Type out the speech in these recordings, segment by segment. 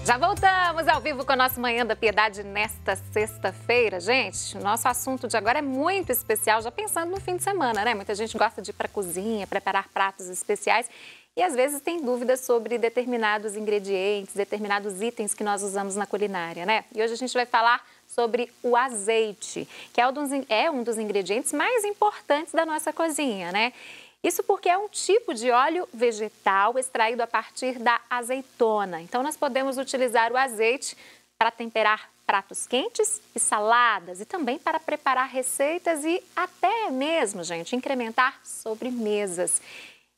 Já voltamos ao vivo com o nosso Manhã da Piedade nesta sexta-feira. Gente, o nosso assunto de agora é muito especial, já pensando no fim de semana, né? Muita gente gosta de ir para a cozinha, preparar pratos especiais e às vezes tem dúvidas sobre determinados ingredientes, determinados itens que nós usamos na culinária, né? E hoje a gente vai falar sobre o azeite, que é um dos ingredientes mais importantes da nossa cozinha, né? Isso porque é um tipo de óleo vegetal extraído a partir da azeitona. Então, nós podemos utilizar o azeite para temperar pratos quentes e saladas e também para preparar receitas e até mesmo, gente, incrementar sobremesas.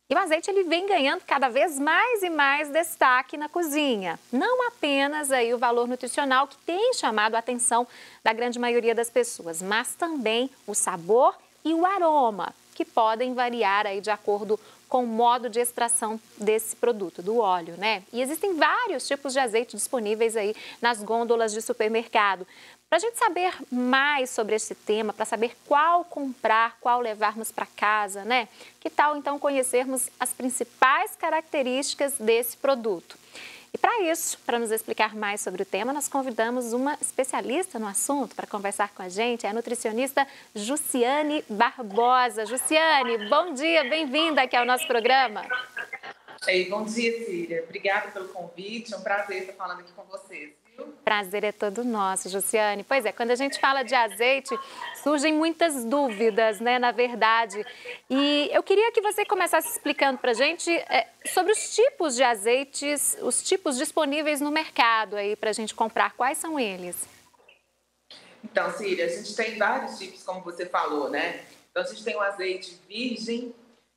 E o azeite ele vem ganhando cada vez mais e mais destaque na cozinha. Não apenas aí o valor nutricional que tem chamado a atenção da grande maioria das pessoas, mas também o sabor e o aroma, que podem variar aí de acordo com o modo de extração desse produto, do óleo, né? E existem vários tipos de azeite disponíveis aí nas gôndolas de supermercado. Para a gente saber mais sobre esse tema, para saber qual comprar, qual levarmos para casa, né? Que tal então conhecermos as principais características desse produto? E para isso, para nos explicar mais sobre o tema, nós convidamos uma especialista no assunto para conversar com a gente, é a nutricionista Jussiane Barbosa. Jussiane, bom dia, bem-vinda aqui ao nosso programa. Ei, bom dia, Cília. Obrigada pelo convite, é um prazer estar falando aqui com vocês. Prazer é todo nosso, Jussiane. Pois é, quando a gente fala de azeite, surgem muitas dúvidas, né, na verdade. E eu queria que você começasse explicando para a gente sobre os tipos de azeites, os tipos disponíveis no mercado aí para a gente comprar. Quais são eles? Então, Cília, a gente tem vários tipos, como você falou, né? Então, a gente tem o azeite virgem,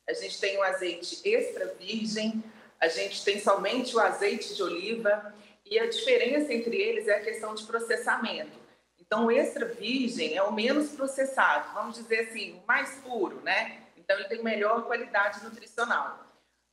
a gente tem o azeite extra virgem, a gente tem somente o azeite de oliva. E a diferença entre eles é a questão de processamento. Então, o extra virgem é o menos processado, vamos dizer assim, o mais puro, né? Então, ele tem melhor qualidade nutricional.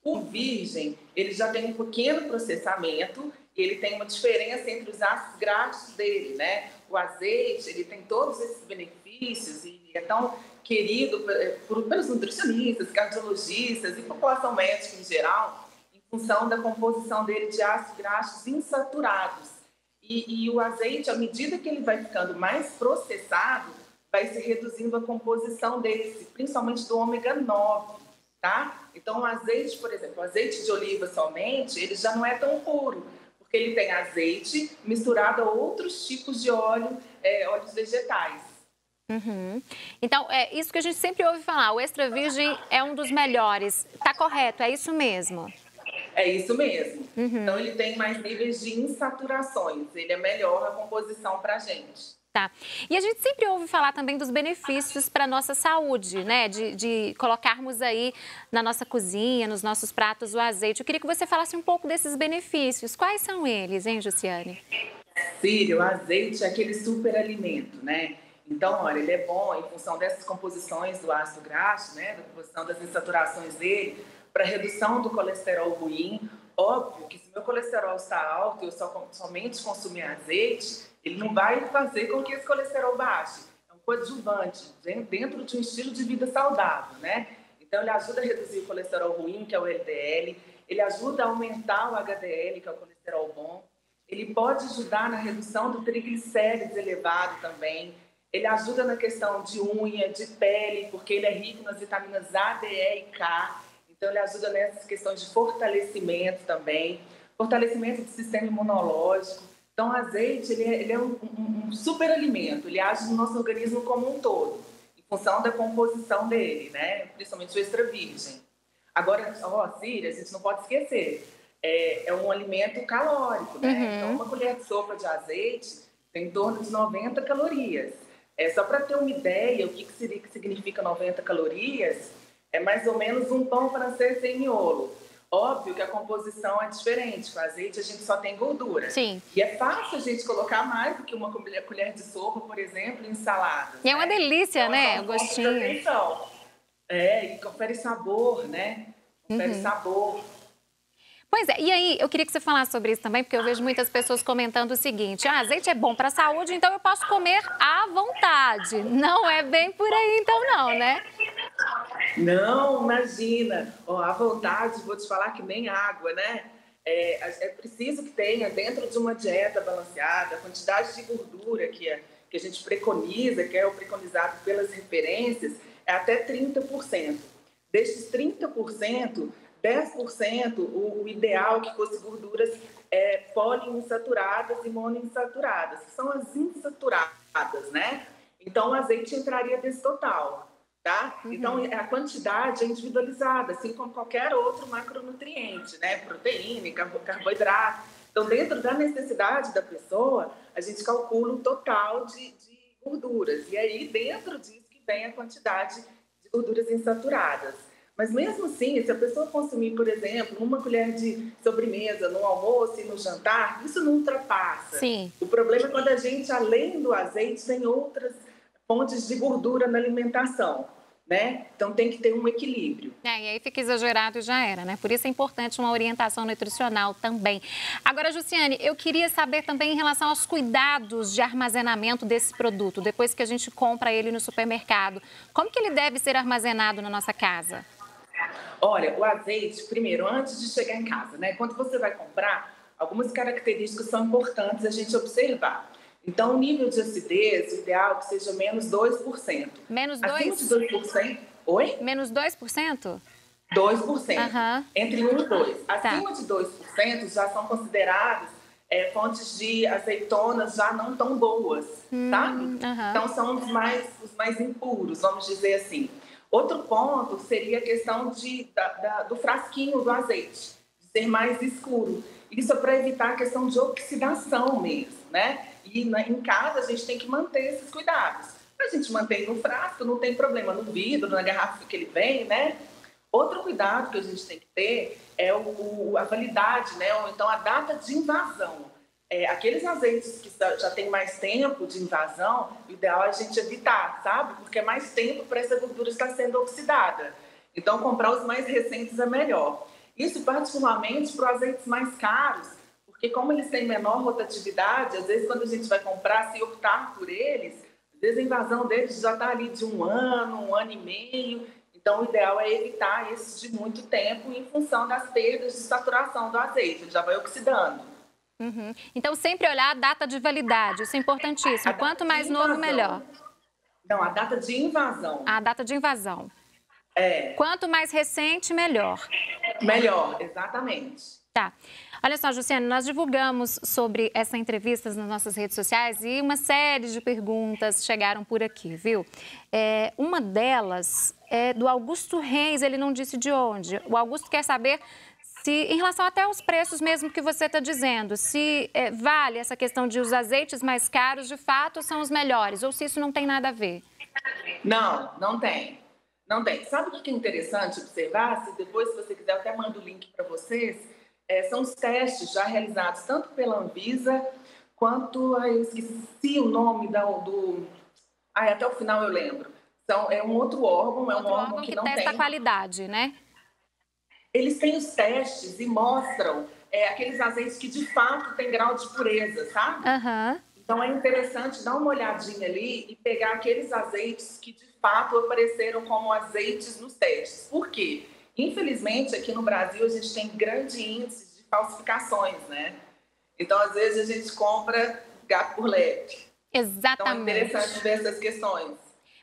O virgem, ele já tem um pequeno processamento, ele tem uma diferença entre os ácidos graxos dele, né? O azeite, ele tem todos esses benefícios e é tão querido pelos nutricionistas, cardiologistas e população médica em geral, em função da composição dele de ácidos graxos insaturados. E o azeite, à medida que ele vai ficando mais processado, vai se reduzindo a composição desse, principalmente do ômega 9, tá? Então, o azeite, por exemplo, o azeite de oliva somente, ele já não é tão puro, porque ele tem azeite misturado a outros tipos de óleo, óleos vegetais. Uhum. Então, é isso que a gente sempre ouve falar, o extra virgem é um dos melhores. Tá correto, é isso mesmo? É isso mesmo. Uhum. Então, ele tem mais níveis de insaturações. Ele é melhor a composição para a gente. Tá. E a gente sempre ouve falar também dos benefícios para a nossa saúde, né? De colocarmos aí na nossa cozinha, nos nossos pratos, o azeite. Eu queria que você falasse um pouco desses benefícios. Quais são eles, hein, Jussiane? Cília, o azeite é aquele superalimento, né? Então, olha, ele é bom em função dessas composições do ácido graxo, né? Da composição das insaturações dele, para redução do colesterol ruim. Óbvio que se meu colesterol está alto e eu somente consumir azeite, ele não vai fazer com que esse colesterol baixe. É um coadjuvante dentro de um estilo de vida saudável, né? Então, ele ajuda a reduzir o colesterol ruim, que é o LDL. Ele ajuda a aumentar o HDL, que é o colesterol bom. Ele pode ajudar na redução do triglicérides elevado também. Ele ajuda na questão de unha, de pele, porque ele é rico nas vitaminas A, D, E e K. Então, ele ajuda nessas questões de fortalecimento também, fortalecimento do sistema imunológico. Então, o azeite ele é um superalimento, ele age no nosso organismo como um todo, em função da composição dele, né? Principalmente o extra virgem. Agora, Cília, a gente não pode esquecer, é um alimento calórico, né? Uhum. Então, uma colher de sopa de azeite tem em torno de 90 calorias. Só para ter uma ideia, o que significa 90 calorias, é mais ou menos um pão francês sem miolo. Óbvio que a composição é diferente, com azeite a gente só tem gordura. Sim. E é fácil a gente colocar mais do que uma colher de sopa, por exemplo, em saladas. E é uma delícia, então, né? O gostinho. E confere sabor, né? Confere sabor. Pois é, e aí eu queria que você falasse sobre isso também, porque eu vejo muitas pessoas comentando o seguinte: azeite é bom para a saúde, então eu posso comer à vontade. Não é bem por aí então não, né? Não, imagina. À vontade, vou te falar que nem água, né? É preciso que tenha, dentro de uma dieta balanceada, a quantidade de gordura que a gente preconiza, que é o preconizado pelas referências, é até 30%. Destes 30%, 10%, o ideal que fosse gorduras poliinsaturadas e monoinsaturadas, que são as insaturadas, né? Então, o azeite entraria desse total, tá? Então, a quantidade é individualizada, assim como qualquer outro macronutriente, né? Proteína, carboidrato. Então, dentro da necessidade da pessoa, a gente calcula o total de gorduras. E aí, dentro disso que vem a quantidade de gorduras insaturadas. Mas mesmo assim, se a pessoa consumir, por exemplo, uma colher de sobremesa no almoço e no jantar, isso não ultrapassa. Sim. O problema é quando a gente, além do azeite, tem outras fontes de gordura na alimentação, né? Então tem que ter um equilíbrio. E aí fica exagerado e já era, né? Por isso é importante uma orientação nutricional também. Agora, Jussiane, eu queria saber também em relação aos cuidados de armazenamento desse produto, depois que a gente compra ele no supermercado. Como que ele deve ser armazenado na nossa casa? Olha, o azeite, primeiro, antes de chegar em casa, né? Quando você vai comprar, algumas características são importantes a gente observar. Então, o nível de acidez, o ideal é que seja menos 2%. Menos 2%? Acima de 2%. Oi? Menos 2%? 2%. Entre 1 e 2. Acima Tá. de 2% já são considerados fontes de azeitonas já não tão boas, sabe? Então, são os mais impuros, vamos dizer assim. Outro ponto seria a questão do frasquinho do azeite, de ser mais escuro. Isso é para evitar a questão de oxidação mesmo, né? E em casa a gente tem que manter esses cuidados. A gente mantém no frasco, não tem problema, no vidro, na garrafa que ele vem, né? Outro cuidado que a gente tem que ter é a validade, né? Ou então a data de invasão. Aqueles azeites que já tem mais tempo de invasão, o ideal é a gente evitar, sabe? Porque é mais tempo para essa gordura estar sendo oxidada. Então, comprar os mais recentes é melhor. Isso particularmente para os azeites mais caros, porque como eles têm menor rotatividade, às vezes quando a gente vai comprar, se optar por eles, às vezes a invasão deles já está ali de 1 ano, 1 ano e meio. Então, o ideal é evitar esses de muito tempo em função das perdas de saturação do azeite, ele já vai oxidando. Então, sempre olhar a data de validade, isso é importantíssimo. Quanto mais novo, melhor. Não, a data de invasão. A data de invasão. É. Quanto mais recente, melhor. Melhor, exatamente. Tá. Olha só, Jussiane, nós divulgamos sobre essa entrevista nas nossas redes sociais e uma série de perguntas chegaram por aqui, viu? Uma delas é do Augusto Reis, ele não disse de onde. O Augusto quer saber se, em relação até aos preços mesmo que você está dizendo, se vale essa questão de os azeites mais caros de fato são os melhores, ou se isso não tem nada a ver. Não, não tem. Não tem. Sabe o que é interessante observar? Se depois, se você quiser, eu até mando o link para vocês. São os testes já realizados tanto pela Anvisa quanto... eu esqueci o nome até o final eu lembro. Então, é um outro órgão, um órgão que não tem... testa a qualidade, né? Eles têm os testes e mostram aqueles azeites que de fato têm grau de pureza, sabe? Então, é interessante dar uma olhadinha ali e pegar aqueles azeites que de fato apareceram como azeites nos testes. Por quê? Infelizmente, aqui no Brasil, a gente tem grande índice de falsificações, né? Então, às vezes, a gente compra gato por lebre. Exatamente. Então, é interessante ver essas questões.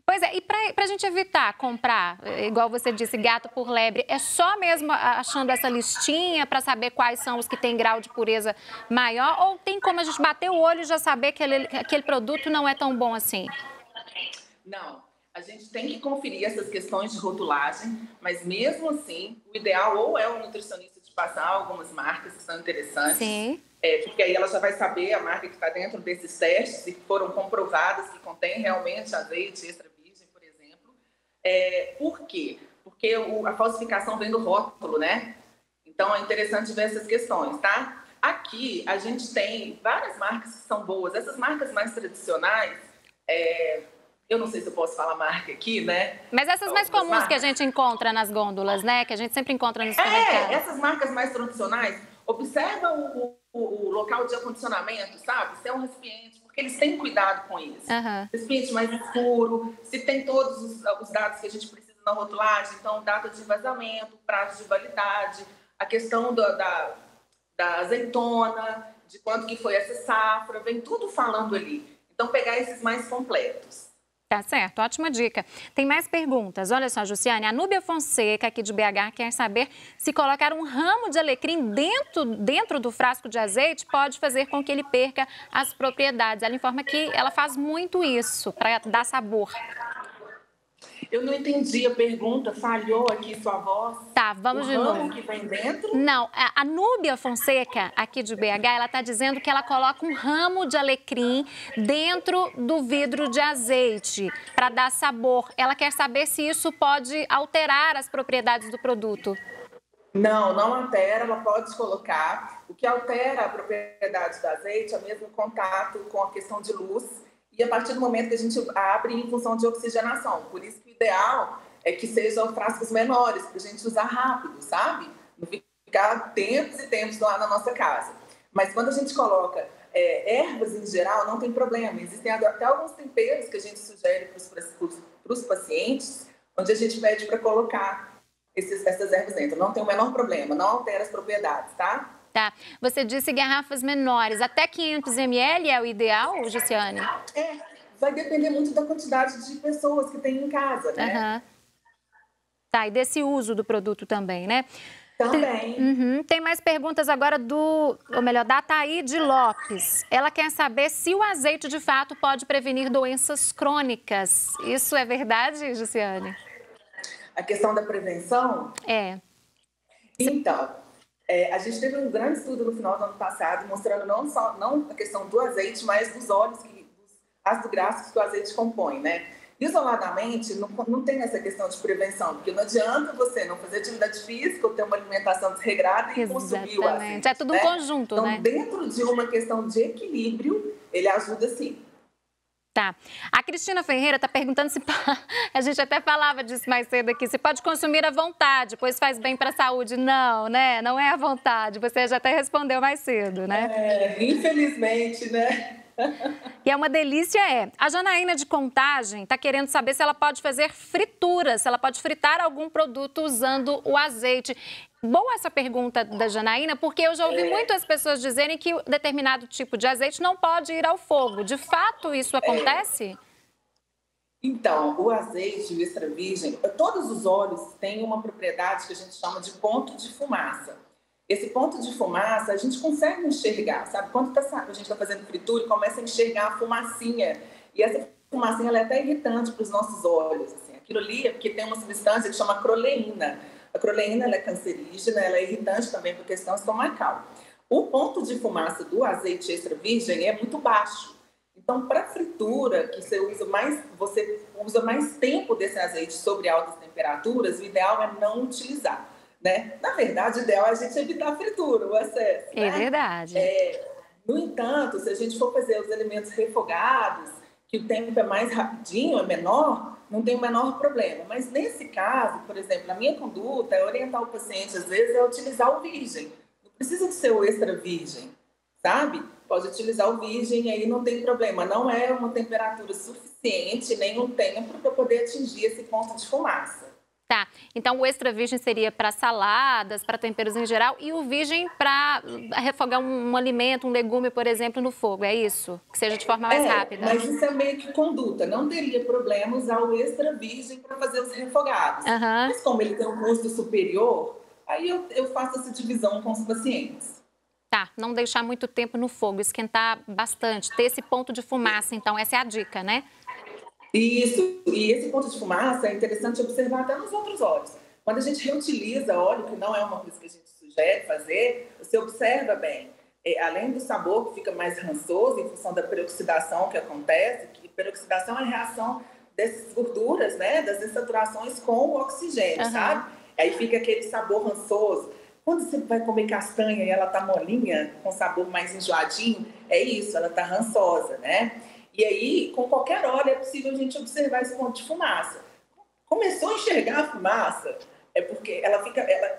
Pois é, e para a gente evitar comprar, igual você disse, gato por lebre, é só mesmo achando essa listinha para saber quais são os que têm grau de pureza maior? Ou tem como a gente bater o olho e já saber que aquele produto não é tão bom assim? Não. A gente tem que conferir essas questões de rotulagem, mas mesmo assim, o ideal ou é o nutricionista te passar algumas marcas que são interessantes. Sim. Porque aí ela já vai saber a marca que está dentro desses testes, se foram comprovadas que contém realmente azeite extra virgem, por exemplo. Por quê? Porque a falsificação vem do rótulo, né? Então é interessante ver essas questões, tá? Aqui a gente tem várias marcas que são boas. Essas marcas mais tradicionais, eu não sei se eu posso falar marca aqui, né? Mas essas mais comuns que a gente encontra nas gôndolas, né? Que a gente sempre encontra nos supermercados. Essas marcas mais tradicionais, observa o local de acondicionamento, sabe? Se é um recipiente, porque eles têm cuidado com isso. Recipiente mais escuro, se tem todos os dados que a gente precisa na rotulagem, então data de vazamento, prazo de validade, a questão da azeitona, de quanto que foi essa safra, vem tudo falando ali. Então, pegar esses mais completos. Tá certo, ótima dica. Tem mais perguntas. Olha só, Jussiane, a Núbia Fonseca, aqui de BH, quer saber se colocar um ramo de alecrim dentro do frasco de azeite pode fazer com que ele perca as propriedades. Ela informa que ela faz muito isso para dar sabor. Eu não entendi a pergunta, falhou aqui sua voz. Tá, vamos de novo. O ramo que vem dentro? Não, a Núbia Fonseca, aqui de BH, ela está dizendo que ela coloca um ramo de alecrim dentro do vidro de azeite para dar sabor. Ela quer saber se isso pode alterar as propriedades do produto. Não, não altera, ela pode colocar. O que altera a propriedade do azeite é mesmo o contato com a questão de luz. E a partir do momento que a gente abre em função de oxigenação. Por isso que o ideal é que sejam frascos menores, para a gente usar rápido, sabe? Não ficar tempos e tempos lá na nossa casa. Mas quando a gente coloca ervas em geral, não tem problema. Existem até alguns temperos que a gente sugere para os pacientes, onde a gente pede para colocar essas ervas dentro. Não tem o menor problema, não altera as propriedades, tá? Tá. Você disse garrafas menores. Até 500 ml é o ideal, Jussiane? Vai depender muito da quantidade de pessoas que tem em casa, né? Tá, e desse uso do produto também, né? Também. Tem mais perguntas agora da Taíde Lopes. Ela quer saber se o azeite, de fato, pode prevenir doenças crônicas. Isso é verdade, Jussiane? A questão da prevenção? Então... a gente teve um grande estudo no final do ano passado mostrando não a questão do azeite, mas dos óleos, dos ácidos graxos que o azeite compõe, né? Isoladamente, não tem essa questão de prevenção, porque não adianta você não fazer atividade física ou ter uma alimentação desregrada e consumir o azeite. É tudo um conjunto, então, né? Dentro de uma questão de equilíbrio, ele ajuda sim. Tá. A Cristina Ferreira está perguntando se... A gente até falava disso mais cedo aqui. Se pode consumir à vontade, pois faz bem para a saúde. Não, né? Não é à vontade. Você já até respondeu mais cedo, né? Infelizmente, né? E é uma delícia, A Janaína de Contagem está querendo saber se ela pode fazer frituras, se ela pode fritar algum produto usando o azeite. Boa essa pergunta da Janaína, porque eu já ouvi muitas pessoas dizerem que determinado tipo de azeite não pode ir ao fogo. De fato, isso acontece? Então, o azeite o extra virgem, todos os óleos têm uma propriedade que a gente chama de ponto de fumaça. Esse ponto de fumaça a gente consegue enxergar, sabe? Quando a gente está fazendo fritura e começa a enxergar a fumacinha. E essa fumacinha ela é até irritante para os nossos olhos. Assim. Aquilo ali é porque tem uma substância que chama croleína. A croleína ela é cancerígena, ela é irritante também por questão estomacal. O ponto de fumaça do azeite extra virgem é muito baixo. Então, para fritura, que você usa mais tempo desse azeite sobre altas temperaturas, o ideal é não utilizar. Né? Na verdade, o ideal é a gente evitar a fritura, o excesso. É verdade. No entanto, se a gente for fazer os alimentos refogados, que o tempo é mais rapidinho, é menor, não tem o menor problema. Mas nesse caso, por exemplo, a minha conduta é orientar o paciente, às vezes, a utilizar o virgem. Não precisa de ser o extra virgem, sabe? Pode utilizar o virgem e aí não tem problema. Não é uma temperatura suficiente, nem um tempo para poder atingir esse ponto de fumaça. Tá, então o extra virgem seria para saladas, para temperos em geral, e o virgem para refogar um alimento, um legume, por exemplo, no fogo, é isso? Que seja de forma mais rápida. Mas isso é meio que conduta, não teria problema usar o extra virgem para fazer os refogados. Mas como ele tem um custo superior, aí eu faço essa divisão com os pacientes. Tá, não deixar muito tempo no fogo, esquentar bastante, ter esse ponto de fumaça, então essa é a dica, né? Isso, e esse ponto de fumaça é interessante observar até nos outros óleos. Quando a gente reutiliza óleo, que não é uma coisa que a gente sugere fazer, você observa bem, além do sabor que fica mais rançoso em função da peroxidação que acontece, que peroxidação é a reação dessas gorduras, né, das dessaturações com o oxigênio, sabe? Aí fica aquele sabor rançoso. Quando você vai comer castanha e ela tá molinha, com sabor mais enjoadinho, é isso, ela tá rançosa, né? E aí, com qualquer óleo, é possível a gente observar esse ponto de fumaça. Começou a enxergar a fumaça, é porque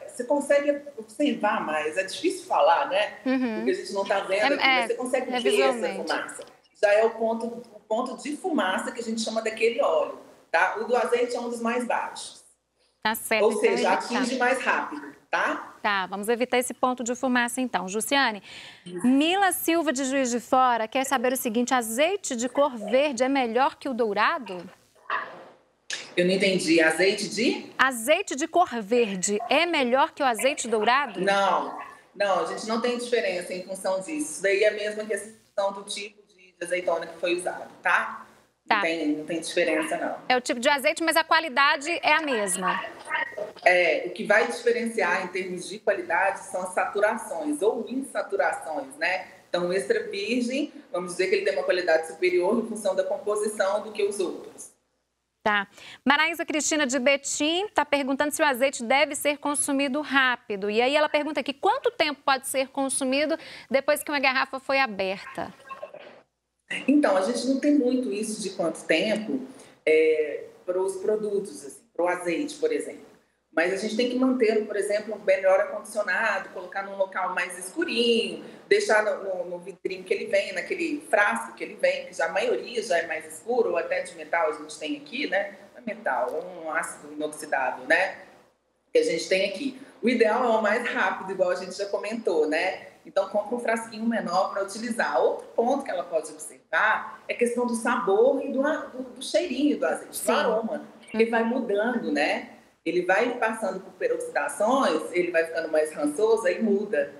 você consegue observar mais. É difícil falar, né? Porque a gente não está vendo, mas você consegue ver essa fumaça. Já é o ponto de fumaça que a gente chama daquele óleo, tá? O do azeite é um dos mais baixos. Tá certo. Ou então seja, evitar. atinge mais rápido, tá? Tá, vamos evitar esse ponto de fumaça então. Jussiane, Mila Silva de Juiz de Fora quer saber o seguinte, azeite de cor verde é melhor que o dourado? Eu não entendi. Azeite de? Azeite de cor verde é melhor que o azeite dourado? Não, não, a gente não tem diferença em função disso. Isso daí é a mesma questão do tipo de azeitona que foi usado, tá? Tá. Não tem diferença, não. É o tipo de azeite, mas a qualidade é a mesma. O que vai diferenciar em termos de qualidade são as saturações ou insaturações, né? Então, o extra virgem, vamos dizer que ele tem uma qualidade superior em função da composição do que os outros. Tá. Maraísa Cristina de Betim está perguntando se o azeite deve ser consumido rápido. E aí ela pergunta aqui, quanto tempo pode ser consumido depois que uma garrafa foi aberta? Então, a gente não tem muito isso de quanto tempo para os produtos, assim, para o azeite, por exemplo. Mas a gente tem que manter, por exemplo, melhor acondicionado, colocar num local mais escurinho, deixar no vidrinho que ele vem, naquele frasco que ele vem, que a maioria já é mais escuro, ou até de metal a gente tem aqui, né? Não é metal, um ácido inoxidável, né? Que a gente tem aqui. O ideal é o mais rápido, igual a gente já comentou, né? Então, compra um frasquinho menor para utilizar. Outro ponto que ela pode observar é a questão do sabor e do cheirinho do azeite, do aroma. Ele vai mudando, né? Ele vai passando por peroxidações, ele vai ficando mais rançoso, aí muda.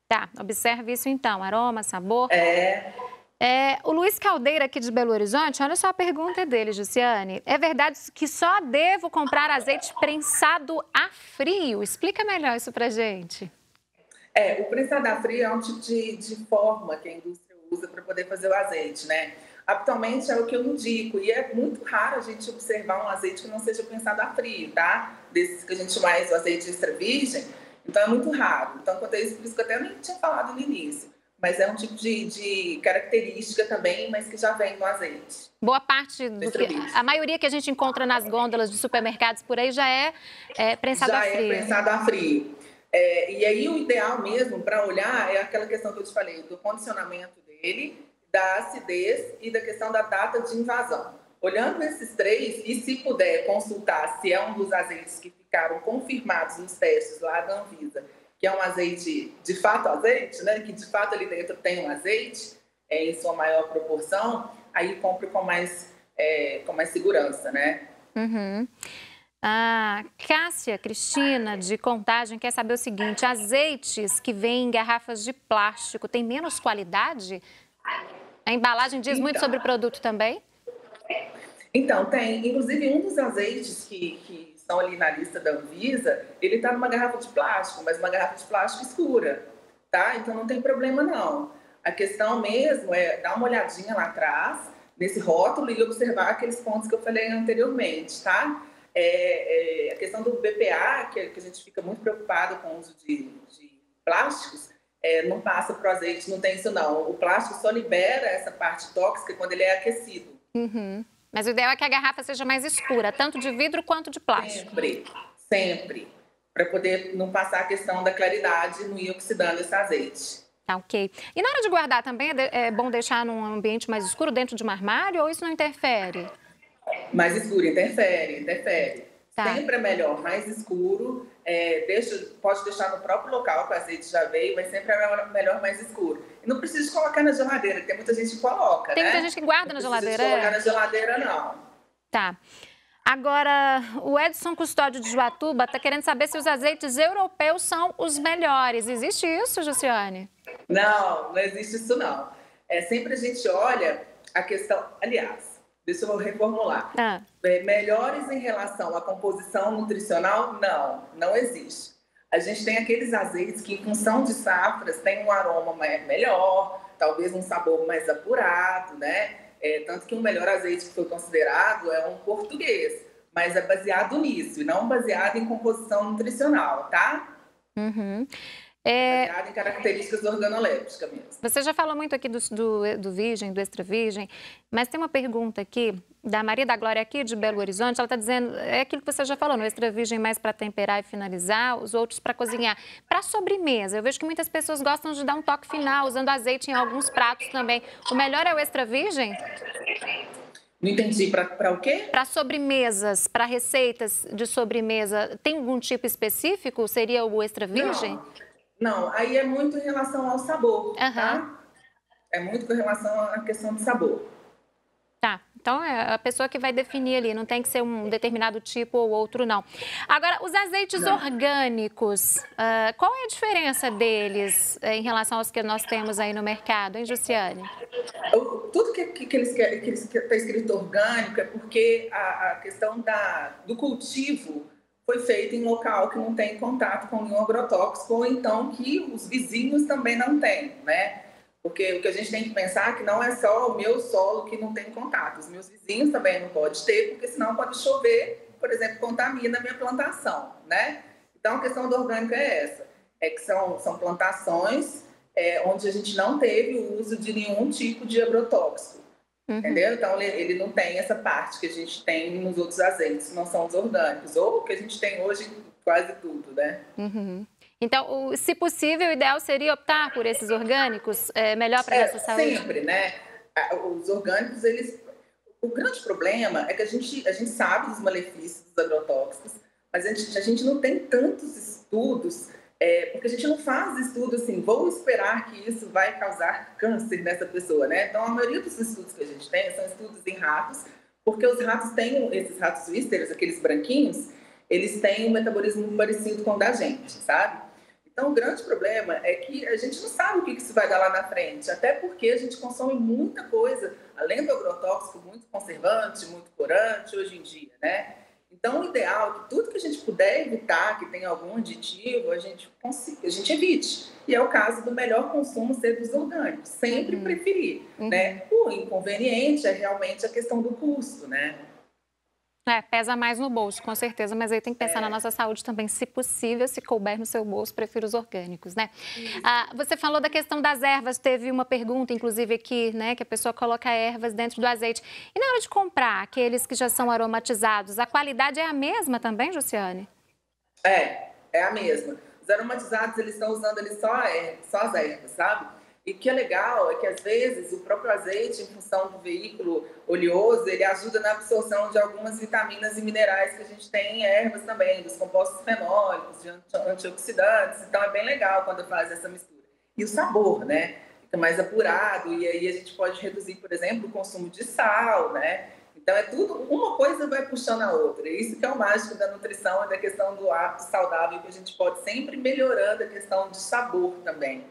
Tá, observe isso então, aroma, sabor. O Luiz Caldeira aqui de Belo Horizonte, olha só a pergunta dele, Jussiane. É verdade que só devo comprar azeite prensado a frio? Explica melhor isso pra gente. O prensado a frio é um tipo de forma que a indústria usa para poder fazer o azeite, né? Habitualmente é o que eu indico, e é muito raro a gente observar um azeite que não seja prensado a frio, tá? Desses que a gente chama o azeite extra virgem, então é muito raro. Então, quanto a isso, por isso que eu até nem tinha falado no início, mas é um tipo de característica também, mas que já vem no azeite. Boa parte a maioria que a gente encontra nas gôndolas de supermercados por aí já é prensado a frio. Já é prensado a frio. E aí o ideal mesmo para olhar é aquela questão que eu te falei, do condicionamento dele, da acidez e da questão da data de invasão. Olhando esses três, e se puder consultar se é um dos azeites que ficaram confirmados nos testes lá da Anvisa, que é um azeite, de fato azeite, né? Que de fato ali dentro tem um azeite, em sua maior proporção, aí compre com mais segurança, né? Uhum. A Cássia Cristina, de Contagem, quer saber o seguinte, azeites que vêm em garrafas de plástico têm menos qualidade? A embalagem diz muito sobre o produto também? Então, tem. Inclusive, um dos azeites que estão ali na lista da Anvisa, ele está numa garrafa de plástico, mas uma garrafa de plástico escura, tá? Então, não tem problema, não. A questão mesmo é dar uma olhadinha lá atrás, nesse rótulo, e observar aqueles pontos que eu falei anteriormente, tá? A questão do BPA, que a gente fica muito preocupado com o uso de plásticos, não passa para o azeite, não tem isso não. O plástico só libera essa parte tóxica quando ele é aquecido. Uhum. Mas o ideal é que a garrafa seja mais escura, tanto de vidro quanto de plástico. Sempre. Para poder não passar a questão da claridade, não ir oxidando esse azeite. Tá, ok. E na hora de guardar também é bom deixar num ambiente mais escuro, dentro de um armário, ou isso não interfere? Mais escuro, interfere. Tá. Sempre é melhor, mais escuro. Pode deixar no próprio local que o azeite já veio, mas sempre é melhor mais escuro. E não precisa colocar na geladeira, porque muita gente coloca, Tem né? muita gente que guarda na geladeira. Não precisa colocar na geladeira, não. Tá. Agora, o Edson Custódio de Juatuba está querendo saber se os azeites europeus são os melhores. Existe isso, Jussiane? Não existe isso, não. Sempre a gente olha a questão... Aliás, deixa eu reformular. Melhores em relação à composição nutricional? Não existe. A gente tem aqueles azeites que, em função de safras, tem um aroma melhor, talvez um sabor mais apurado, né? Tanto que o melhor azeite que foi considerado é um português, mas é baseado nisso, e não baseado em composição nutricional, tá? Uhum. Baseado em características organolépticas mesmo. Você já falou muito aqui do virgem, do extra virgem, mas tem uma pergunta aqui da Maria da Glória aqui de Belo Horizonte. Ela está dizendo, é aquilo que você já falou, no extra virgem mais para temperar e finalizar, os outros para cozinhar. Para sobremesa, eu vejo que muitas pessoas gostam de dar um toque final, usando azeite em alguns pratos também. O melhor é o extra virgem? Não entendi, para o quê? Para sobremesas, para receitas de sobremesa, tem algum tipo específico? Seria o extra virgem? Não, não, aí é muito em relação ao sabor, Aham. tá? É muito com relação à questão de sabor. Tá, então é a pessoa que vai definir ali, não tem que ser um determinado tipo ou outro, não. Agora, os azeites Não. orgânicos, qual é a diferença deles em relação aos que nós temos aí no mercado, hein, Jussiane? Tudo que eles querem, que está escrito orgânico, é porque a questão do cultivo foi feito em local que não tem contato com nenhum agrotóxico, ou então que os vizinhos também não têm, né? Porque o que a gente tem que pensar é que não é só o meu solo que não tem contato, os meus vizinhos também não podem ter, porque senão pode chover, por exemplo, contamina a minha plantação, né? Então a questão do orgânico é essa, é que são plantações onde a gente não teve o uso de nenhum tipo de agrotóxico, entendeu? Então ele não tem essa parte que a gente tem nos outros azeites, que não são os orgânicos, ou o que a gente tem hoje quase tudo, né? Então, se possível, o ideal seria optar por esses orgânicos, melhor para a nossa saúde? Sempre, né? Os orgânicos, o grande problema é que a gente sabe dos malefícios dos agrotóxicos, mas a gente não tem tantos estudos, porque a gente não faz estudo assim, vou esperar que isso vai causar câncer nessa pessoa, né? Então, a maioria dos estudos que a gente tem são estudos em ratos, porque os ratos têm, esses ratos vísceros, aqueles branquinhos, eles têm um metabolismo parecido com o da gente, sabe? Então, o grande problema é que a gente não sabe o que isso vai dar lá na frente, até porque a gente consome muita coisa, além do agrotóxico, muito conservante, muito corante hoje em dia, né? Então, o ideal é que tudo que a gente puder evitar, que tenha algum aditivo, a gente evite. E é o caso do melhor consumo ser dos orgânicos, sempre preferir, né? O inconveniente é realmente a questão do custo, né? Pesa mais no bolso, com certeza, mas aí tem que pensar na nossa saúde também, se possível, se couber no seu bolso, prefiro os orgânicos, né? Você falou da questão das ervas, teve uma pergunta, inclusive, aqui, né, que a pessoa coloca ervas dentro do azeite. E na hora de comprar aqueles que já são aromatizados, a qualidade é a mesma também, Jussiane? É a mesma. Os aromatizados, eles estão usando ali só as ervas, sabe? E o que é legal é que, às vezes, o próprio azeite, em função do veículo oleoso, ele ajuda na absorção de algumas vitaminas e minerais que a gente tem em ervas também, dos compostos fenólicos, de antioxidantes. Então, é bem legal quando faz essa mistura. E o sabor, né? Fica mais apurado e aí a gente pode reduzir, por exemplo, o consumo de sal, né? Então, é tudo, uma coisa vai puxando a outra. E isso que é o mágico da nutrição e da questão do hábito saudável, que a gente pode sempre melhorando a questão de sabor também.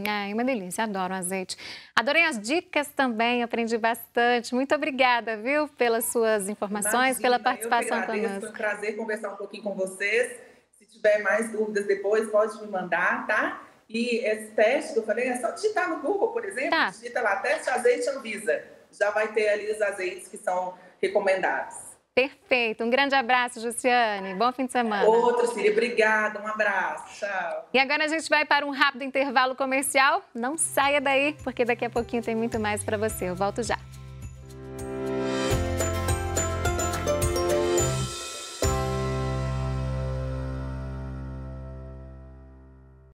Ai, uma delícia, adoro azeite. Adorei as dicas também, aprendi bastante. Muito obrigada, viu, pelas suas informações, pela participação conosco. Foi um prazer conversar um pouquinho com vocês. Se tiver mais dúvidas depois, pode me mandar, tá? E esse teste que eu falei, é só digitar no Google, por exemplo, digita lá, teste azeite Anvisa. Já vai ter ali os azeites que são recomendados. Perfeito. Um grande abraço, Jussiane. Bom fim de semana. Outro, Síria. Obrigada. Um abraço. Tchau. E agora a gente vai para um rápido intervalo comercial. Não saia daí, porque daqui a pouquinho tem muito mais para você. Eu volto já.